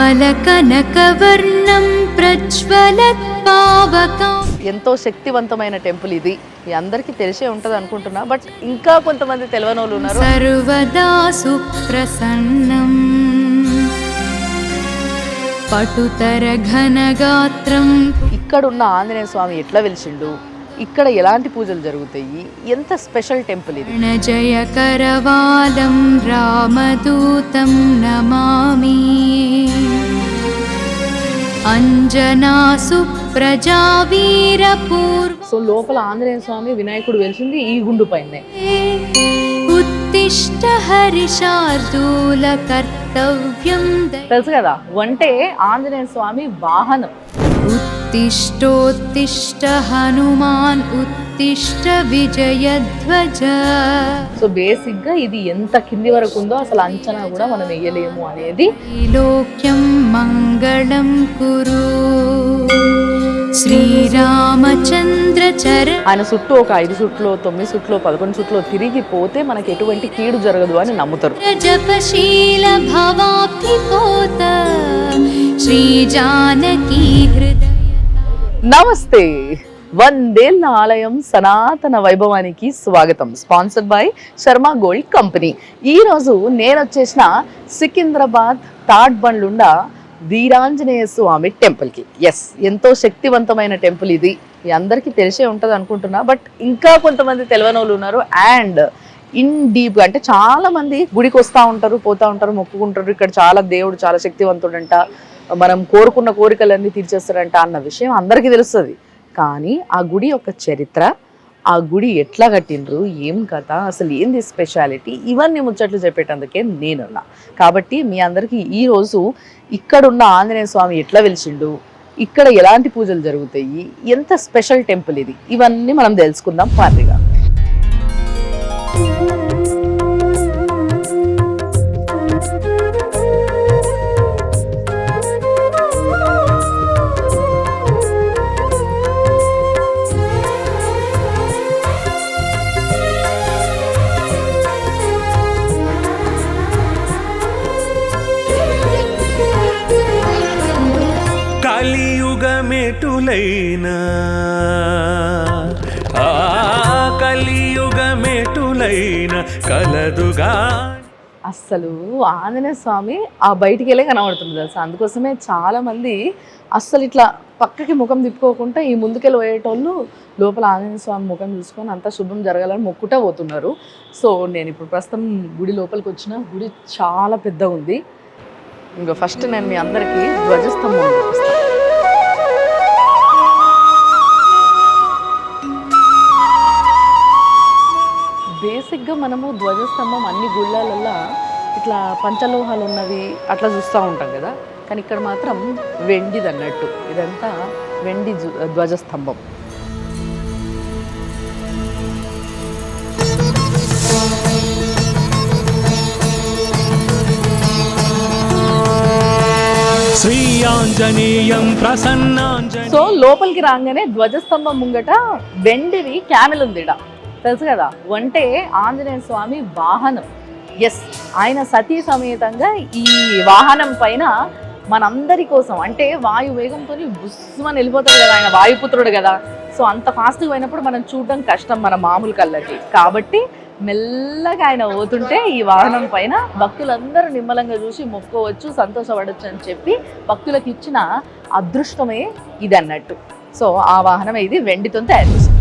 నిర్మలకనకవర్ణం ప్రజ్వలత్పావకం. ఎంతో శక్తివంతమైన టెంపుల్ ఇది. మీ అందరికీ తెలిసే ఉంటుంది అనుకుంటున్నా, బట్ ఇంకా కొంతమంది తెలియని వాళ్ళు ఉన్నారు. సర్వదా సుప్రసన్నం పటుతర ఘనగాత్రం. ఇక్కడున్న ఆంజనేయ స్వామి ఎట్లా వెలిసిండు, ఇక్కడ ఎలాంటి పూజలు జరుగుతాయి, ఎంత స్పెషల్ టెంపుల్ ఇది. జయ కరవాలం రామదూతం నమామి. అంజనా సుప్రజా వీరపూర్వ. సో లోపల ఆంజనేయ స్వామి వినాయకుడు వెలిసింది ఈ గుండు పైనే. ఉత్తిష్ట హరిశార్దూల కర్తవ్యం. తెలుసు కదా, వంటే ఆంజనేయ స్వామి వాహనం. ఉత్తిష్టోత్తిష్ట హనుమాన్ ఉత్తిష్ట విజయధ్వజ. సో బేసిక్ గా ఇది ఎంత కింది వరకు ఉందో అసలు అంచనా కూడా మనం వేయలేము అనేది. లోక్యం మంగళం కురు శ్రీరామచంద్ర చర. ఆయన చుట్టూ ఒక 5 చుట్లు 9 చుట్లు 11 చుట్లు తిరిగిపోతే మనకి ఎటువంటి కీడు జరగదు అని నమ్ముతారు. జపశీల భవాబ్ధిపోత శ్రీ జానకీ హృదయ. నమస్తే, వందేళ్ల ఆలయం సనాతన వైభవానికి స్వాగతం. Sponsored by Sharma gold company. ఈరోజు నేను వచ్చేసిన సికింద్రాబాద్ తాడ్ బండ్లుండా వీరాంజనేయ స్వామి టెంపుల్కి. ఎస్, ఎంతో శక్తివంతమైన టెంపుల్ ఇది. మీ అందరికీ తెలిసే ఉంటుంది అనుకుంటున్నా, బట్ ఇంకా కొంతమంది తెలియని వాళ్ళు ఉన్నారు. అండ్ ఇన్ డీప్గా అంటే చాలా మంది గుడికి వస్తూ ఉంటారు, పోతూ ఉంటారు, మొక్కుకుంటారు. ఇక్కడ చాలా దేవుడు చాలా శక్తివంతుడంట, మనం కోరుకున్న కోరికలన్నీ తీర్చేస్తారంట అన్న విషయం అందరికీ తెలుస్తుంది. కానీ ఆ గుడి యొక్క చరిత్ర, ఆ గుడి ఎట్లా కట్టిండ్రు, ఏం కథ, అసలు ఏంది స్పెషాలిటీ, ఇవన్నీ ముచ్చట్లు చెప్పేటందుకే నేనున్నా. కాబట్టి మీ అందరికీ ఈరోజు ఇక్కడున్న ఆంజనేయ స్వామి ఎట్లా వెలిసిండు, ఇక్కడ ఎలాంటి పూజలు జరుగుతాయి, ఎంత స్పెషల్ టెంపుల్ ఇది, ఇవన్నీ మనం తెలుసుకుందాం పార్టీగా. కలియుగమెటులైనా కలియుగమెటులైనా కలదుగా. అస్సలు ఆంజనేయ స్వామి ఆ బయటికి వెళ్ళే కనబడుతుంది తెలుసా. అందుకోసమే చాలా మంది అస్సలు ఇట్లా పక్కకి ముఖం తిప్పుకోకుండా ఈ ముందుకెళ్ళి పోయేటోళ్ళు లోపల ఆంజనేయ స్వామి ముఖం చూసుకొని అంతా శుభం జరగాలని మొక్కుటా పోతున్నారు. సో నేను ఇప్పుడు ప్రస్తుతం గుడి లోపలికి వచ్చిన. గుడి చాలా పెద్దగా ఉంది. ఇంకా ఫస్ట్ నేను మీ అందరికీ ధ్వజస్తంభం చూపిస్తాను. బేసిక్గా మనము ధ్వజస్తంభం అన్ని గుళ్ళల్లో ఇట్లా పంచలోహాలు ఉన్నవి అట్లా చూస్తూ ఉంటాం కదా, కానీ ఇక్కడ మాత్రం వెండిది అన్నట్టు. ఇదంతా వెండి ధ్వజస్తంభం. శ్రీ ఆంజనేయం ప్రసన్నాంజనేయం. సో లోపలికి రాగానే ధ్వజస్తంభం ముంగట వెండిది క్యామెల్ ఉంది. తెలుసు కదా, అంటే ఆంజనేయ స్వామి వాహనం. ఎస్, ఆయన సతీ సమేతంగా ఈ వాహనం పైన మనందరి కోసం, అంటే వాయు వేగంతో బుస్మని వెళ్ళిపోతాడు కదా, ఆయన వాయుపుత్రుడు కదా. సో అంత ఫాస్ట్గా పోయినప్పుడు మనం చూడడం కష్టం మన మామూలు కళ్ళకి. కాబట్టి మెల్లగా ఆయన పోతుంటే ఈ వాహనం పైన భక్తులందరూ నిమ్మలంగా చూసి మొక్కోవచ్చు, సంతోషపడవచ్చు అని చెప్పి భక్తులకు ఇచ్చిన అదృష్టమే ఇది అన్నట్టు. సో ఆ వాహనమే ఇది, వెండితో తయారు చేసింది.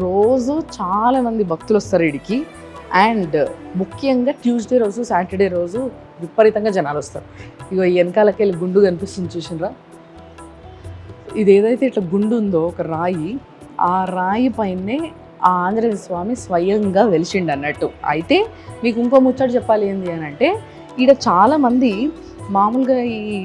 రోజు చాలా మంది భక్తులు వస్తారు ఇడికి. అండ్ ముఖ్యంగా ట్యూస్డే రోజు సాటర్డే రోజు విపరీతంగా జనాలు వస్తారు. ఇగో వెనకాలకి వెళ్ళి గుండు కనిపిస్తుంది చూసినరా, ఇది ఏదైతే ఇట్లా గుండు ఉందో ఒక రాయి, ఆ రాయి పైనే ఆ ఆంజనేయ స్వామి స్వయంగా వెలిసిండు అన్నట్టు. అయితే మీకు ఇంకో ముచ్చట చెప్పాలి ఏంటి అని అంటే, ఈడ చాలామంది మామూలుగా ఈ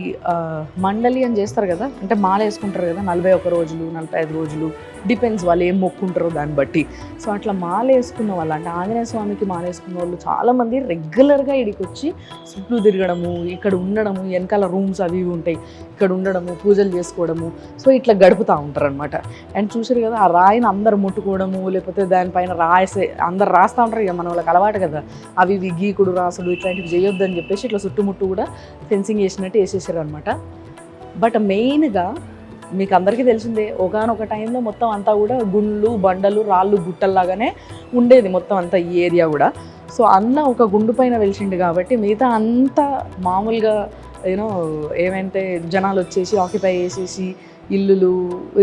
మండలి అని చేస్తారు కదా, అంటే మాల వేసుకుంటారు కదా 41 రోజులు 45 రోజులు, డిపెండ్స్ వాళ్ళు ఏం మొక్కుంటారో దాన్ని బట్టి. సో అట్లా మాల వేసుకున్న వాళ్ళు, అంటే ఆంజనేయ స్వామికి మాల వేసుకున్న వాళ్ళు చాలామంది రెగ్యులర్గా ఇక్కడికి వచ్చి చుట్టూ తిరగడము, ఇక్కడ ఉండడము, వెనకాల రూమ్స్ అవి ఇవి ఉంటాయి, ఇక్కడ ఉండడము, పూజలు చేసుకోవడము, సో ఇట్లా గడుపుతూ ఉంటారు అనమాట. అండ్ చూసారు కదా, ఆ రాయిని అందరు ముట్టుకోవడము, లేకపోతే దానిపైన అందరు రాస్తూ ఉంటారు, ఇక మన వాళ్ళకి అలవాటు కదా, అవి ఇవి గీకుడు రాసుడు ఇట్లాంటివి చేయొద్దు అని చెప్పేసి ఇట్లా చుట్టుముట్టు కూడా ఫెన్సింగ్ వేసినట్టు వేసేసారు అనమాట. బట్ మెయిన్గా మీకు అందరికీ తెలిసిందే, ఒకనొక టైంలో మొత్తం అంతా కూడా గుండ్లు బండలు రాళ్ళు గుట్టల్లాగానే ఉండేది మొత్తం అంతా ఈ ఏరియా కూడా. సో అన్న ఒక గుండు పైన వెలిసిండు కాబట్టి మిగతా అంతా మామూలుగా ఏమంటే జనాలు వచ్చేసి ఆక్యుపై చేసేసి ఇల్లులు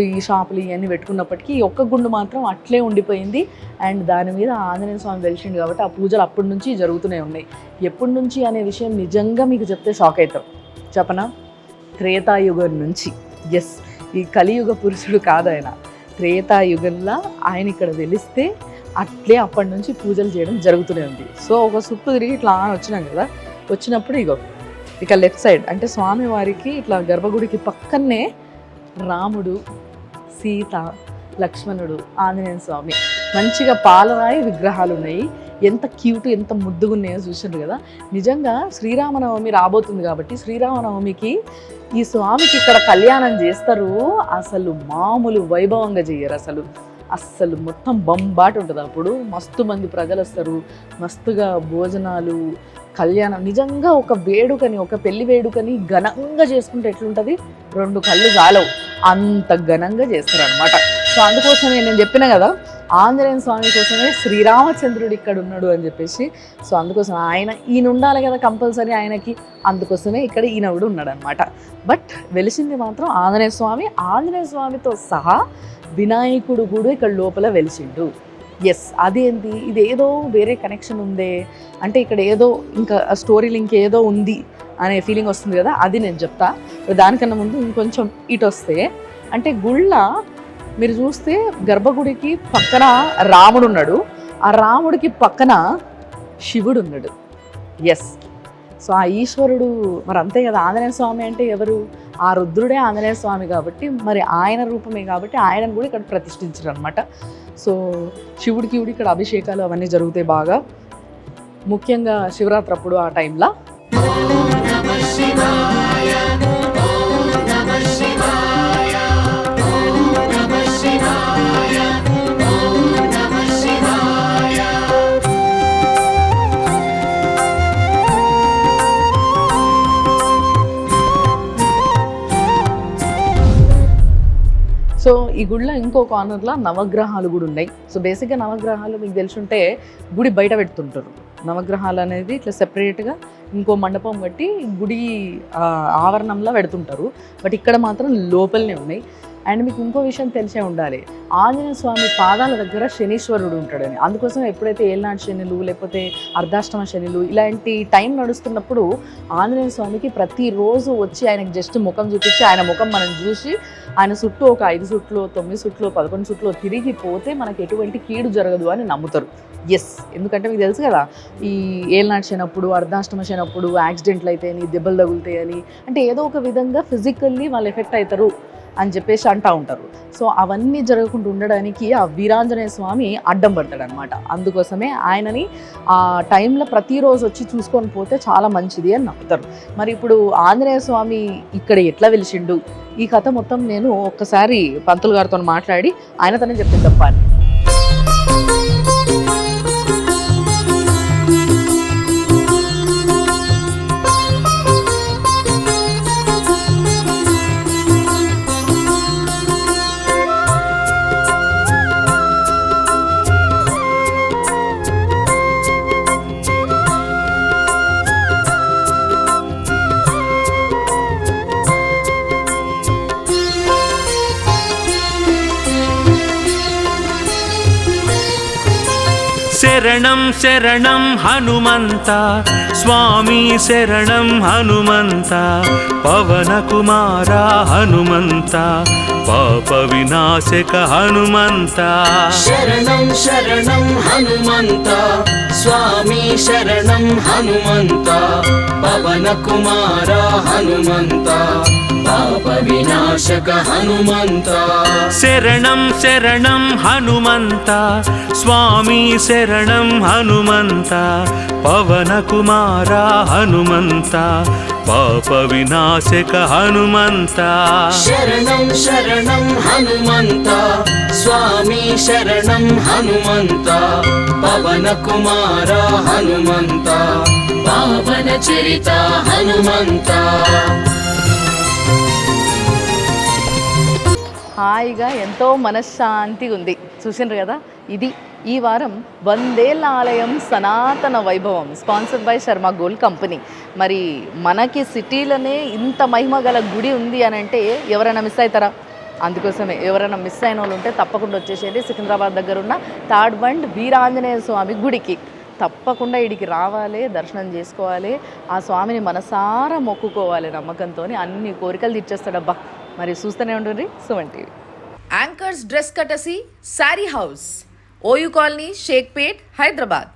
ఈ షాపులు ఇవన్నీ పెట్టుకున్నప్పటికీ ఈ ఒక్క గుండు మాత్రం అట్లే ఉండిపోయింది. అండ్ దాని మీద ఆంజనేయ స్వామి వెలిసిండు కాబట్టి ఆ పూజలు అప్పటి నుంచి జరుగుతూనే ఉన్నాయి. ఎప్పటి నుంచి అనే విషయం నిజంగా మీకు చెప్తే షాక్ అవుతాం. చెప్పనా? త్రేతాయుగం నుంచి. ఎస్, ఈ కలియుగ పురుషుడు కాదు ఆయన, త్రేతాయుగంలో ఆయన ఇక్కడ వెలిస్తే అట్లే అప్పటి నుంచి పూజలు చేయడం జరుగుతూనే ఉంది. సో ఒక సుప్పు తిరిగి ఇట్లా వచ్చినాం కదా, వచ్చినప్పుడు ఇక లెఫ్ట్ సైడ్ అంటే స్వామి వారికి ఇట్లా గర్భగుడికి పక్కనే రాముడు, సీత, లక్ష్మణుడు, ఆంజనేయ స్వామి మంచిగా పాలరాయి విగ్రహాలు ఉన్నాయి. ఎంత క్యూట్, ఎంత ముద్దుగా ఉన్నాయో చూసారు కదా. నిజంగా శ్రీరామనవమి రాబోతుంది కాబట్టి శ్రీరామనవమికి ఈ స్వామికి ఇక్కడ కళ్యాణం చేస్తారు. అసలు మామూలు వైభవంగా చేయరు, అస్సలు మొత్తం బంబాటు ఉంటుంది. అప్పుడు మస్తు మంది ప్రజలు వస్తారు, మస్తుగా భోజనాలు, కళ్యాణం. నిజంగా ఒక వేడుకని, ఒక పెళ్లి వేడుకని ఘనంగా చేసుకుంటే ఎట్లుంటుంది, 2 కళ్ళు చాలవు, అంత ఘనంగా చేస్తారు అనమాట. సో అందుకోసమే నేను చెప్పిన కదా, ఆంజనేయ స్వామి కోసమే శ్రీరామచంద్రుడు ఇక్కడ ఉన్నాడు అని చెప్పేసి. సో అందుకోసం ఈయన ఉండాలి కదా కంపల్సరీ ఆయనకి, అందుకోసమే ఇక్కడ ఈయన కూడా ఉన్నాడు అనమాట. బట్ వెలిసింది మాత్రం ఆంజనేయ స్వామి. ఆంజనేయ స్వామితో సహా వినాయకుడు కూడా ఇక్కడ లోపల వెలిసిండు. ఎస్, అదేంటి, ఇదేదో వేరే కనెక్షన్ ఉందే అంటే ఇక్కడ ఏదో ఇంకా స్టోరీ లింక్ ఏదో ఉంది అనే ఫీలింగ్ వస్తుంది కదా, అది నేను చెప్తా. దానికన్నా ముందు ఇంకొంచెం ఇటు వస్తే, అంటే గుళ్ళ మీరు చూస్తే గర్భగుడికి పక్కన రాముడు ఉన్నాడు, ఆ రాముడికి పక్కన శివుడు ఉన్నాడు. ఎస్, సో ఆ ఈశ్వరుడు మరి అంతే కదా. ఆంజనేయ స్వామి అంటే ఎవరు? ఆ రుద్రుడే ఆంజనేయ స్వామి కాబట్టి మరి ఆయన రూపమే కాబట్టి ఆయనను కూడా ఇక్కడ ప్రతిష్ఠించారు అనమాట. సో శివుడికి ఇక్కడ అభిషేకాలు అవన్నీ జరుగుతాయి బాగా, ముఖ్యంగా శివరాత్రి అప్పుడు ఆ టైంలో. సో ఈ గుడిలో ఇంకో కార్నర్లో నవగ్రహాలు కూడా ఉన్నాయి. సో బేసిక్గా నవగ్రహాలు మీకు తెలుసుంటే గుడి బయట పెడుతుంటారు. నవగ్రహాలు అనేది ఇట్లా సెపరేట్గా ఇంకో మండపం కట్టి గుడి ఆవరణంలో పెడుతుంటారు. బట్ ఇక్కడ మాత్రం లోపలనే ఉన్నాయి. అండ్ మీకు ఇంకో విషయం తెలిసే ఉండాలి, ఆంజనేయ స్వామి పాదాల దగ్గర శనీశ్వరుడు ఉంటాడని. అందుకోసం ఎప్పుడైతే ఏళ్ళనాటి శనులు లేకపోతే అర్ధాష్టమ శనులు ఇలాంటి టైం నడుస్తున్నప్పుడు ఆంజనేయ స్వామికి ప్రతిరోజు వచ్చి ఆయనకి జస్ట్ ముఖం చూపించి ఆయన ముఖం మనం చూసి ఆయన చుట్టూ ఒక 5 చుట్లు 9 చుట్లు 11 చుట్లు తిరిగిపోతే మనకి ఎటువంటి కీడు జరగదు అని నమ్ముతారు. ఎస్, ఎందుకంటే మీకు తెలుసు కదా, ఈ ఏళ్ళనాటి శనప్పుడు అర్ధాష్టమ శనప్పుడు యాక్సిడెంట్లు అయితాయని, దెబ్బలు తగులుతాయని, అంటే ఏదో ఒక విధంగా ఫిజికల్లీ వాళ్ళు ఎఫెక్ట్ అవుతారు అని చెప్పేసి అంటూ ఉంటారు. సో అవన్నీ జరగకుండా ఉండడానికి ఆ వీరాంజనేయ స్వామి అడ్డం పడతాడు అనమాట. అందుకోసమే ఆయనని ఆ టైంలో ప్రతిరోజు వచ్చి చూసుకొని పోతే చాలా మంచిది అని నమ్ముతారు. మరి ఇప్పుడు ఆంజనేయ స్వామి ఇక్కడ ఎట్లా వెలిసిండు, ఈ కథ మొత్తం నేను ఒక్కసారి పంతులు గారితో మాట్లాడి ఆయనతోనే చెప్పాను. శరణం శరణం హనుమంత స్వామి శరణం హనుమంత పవన కుమార హనుమంత పాప వినాశక హనుమంత శరణం శరణం హనుమంత స్వామి శరణం హనుమంత పవన కుమార హనుమంత పాప వినాశక హనుమంత శరణం శరణం హనుమంత స్వామి శరణం హనుమంత పవన కుమార హనుమంత పాప వినాశక హనుమంత శరణం శరణం హనుమంత స్వామి శరణం హనుమంత పవన కుమార హనుమంత పావన చరిత హనుమంత హాయిగా ఎంతో మనశ్శాంతిగా ఉంది. చూసిండ్రు కదా, ఇది ఈ వారం వందేళ్ల ఆలయం సనాతన వైభవం sponsored by Sharma gold company. మరి మనకి సిటీలోనే ఇంత మహిమ గల గుడి ఉంది అని అంటే ఎవరైనా మిస్ అవుతారా? అందుకోసమే ఎవరైనా మిస్ అయిన వాళ్ళు ఉంటే తప్పకుండా వచ్చేసేది సికింద్రాబాద్ దగ్గర ఉన్న తాడ్బండ్ వీరాంజనేయ స్వామి గుడికి. తప్పకుండా ఇడికి రావాలి, దర్శనం చేసుకోవాలి, ఆ స్వామిని మనసారా మొక్కుకోవాలి. నమ్మకంతో అన్ని కోరికలు తీర్చేస్తాడబ్బా. మరి చూస్తూనే ఉంటుంది Suman TV. Anchors dress courtesy sari house, OU colony, Shaikpet, Hyderabad.